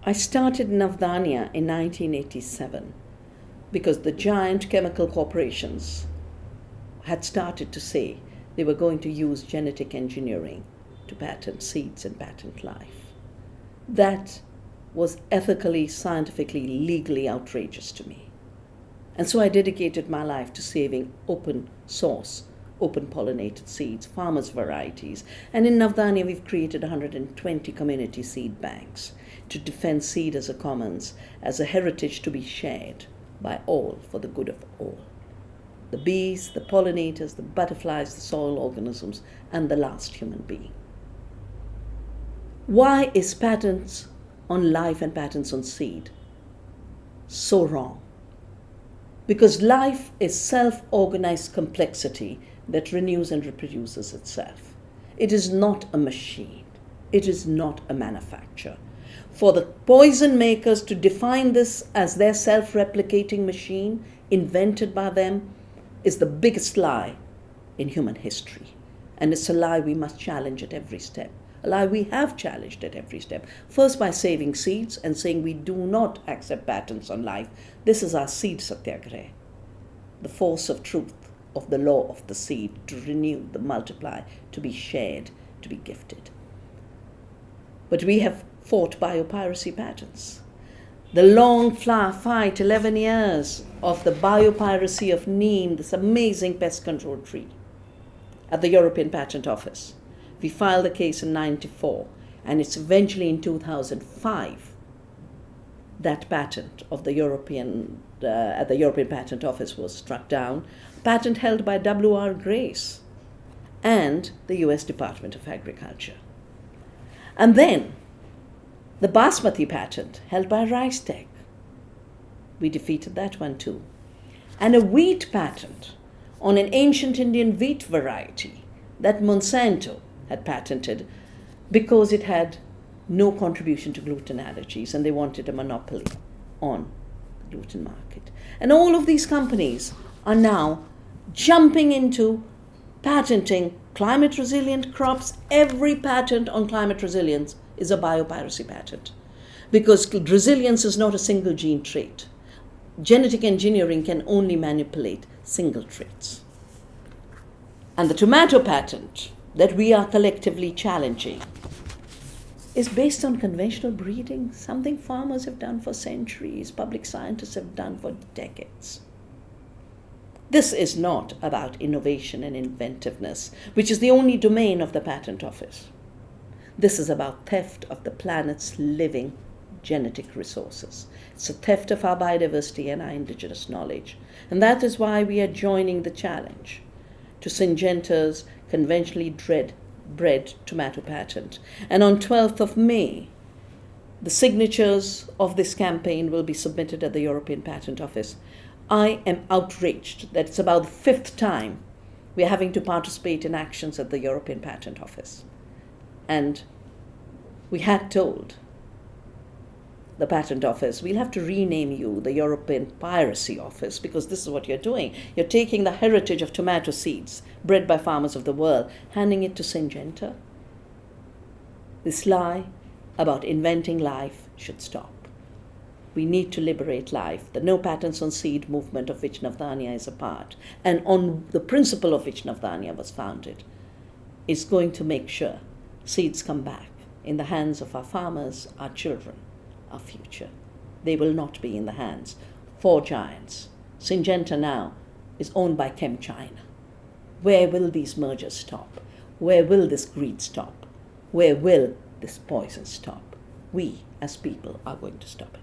I started Navdanya in 1987 because the giant chemical corporations had started to say they were going to use genetic engineering to patent seeds and patent life. That was ethically, scientifically, legally outrageous to me. And so I dedicated my life to saving open source, open pollinated seeds, farmers' varieties. And in Navdanya, we've created 120 community seed banks to defend seed as a commons, as a heritage to be shared by all for the good of all. The bees, the pollinators, the butterflies, the soil organisms, and the last human being. Why is patents on life and patents on seed so wrong? Because life is self-organized complexity that renews and reproduces itself. It is not a machine. It is not a manufacture. For the poison makers to define this as their self-replicating machine invented by them is the biggest lie in human history. And it's a lie we must challenge at every step. A lie we have challenged at every step. First by saving seeds and saying we do not accept patents on life. This is our seed satyagraha. The force of truth, of the law of the seed, to renew, to multiply, to be shared, to be gifted. But we have fought biopiracy patents. The long fight, 11 years of the biopiracy of neem, this amazing pest control tree, at the European Patent Office. We filed the case in 1994, and it's eventually in 2005 that patent of the European at the European Patent Office was struck down, patent held by W.R. Grace and the US Department of Agriculture. And then the Basmati patent held by Rice-Tech. We defeated that one too. And a wheat patent on an ancient Indian wheat variety that Monsanto had patented because it had no contribution to gluten allergies and they wanted a monopoly on the gluten market. And all of these companies are now jumping into patenting climate resilient crops. Every patent on climate resilience is a biopiracy patent because resilience is not a single gene trait. Genetic engineering can only manipulate single traits. And the tomato patent that we are collectively challenging is based on conventional breeding, something farmers have done for centuries, public scientists have done for decades. This is not about innovation and inventiveness, which is the only domain of the Patent Office. This is about theft of the planet's living genetic resources. It's a theft of our biodiversity and our indigenous knowledge. And that is why we are joining the challenge to Syngenta's conventionally bred tomato patent. And on 12th of May, the signatures of this campaign will be submitted at the European Patent Office. I am outraged that it's about the 5th time we are having to participate in actions at the European Patent Office. And we had told the Patent Office, we'll have to rename you the European Piracy Office because this is what you're doing. You're taking the heritage of tomato seeds bred by farmers of the world, handing it to Syngenta. This lie about inventing life should stop. We need to liberate life. The No Patents on Seed movement of which Navdanya is a part, and on the principle of which Navdanya was founded, is going to make sure seeds come back in the hands of our farmers, our children, our future. They will not be in the hands of 4 giants. Syngenta now is owned by ChemChina. Where will these mergers stop? Where will this greed stop? Where will this poison stop? We, as people, are going to stop it.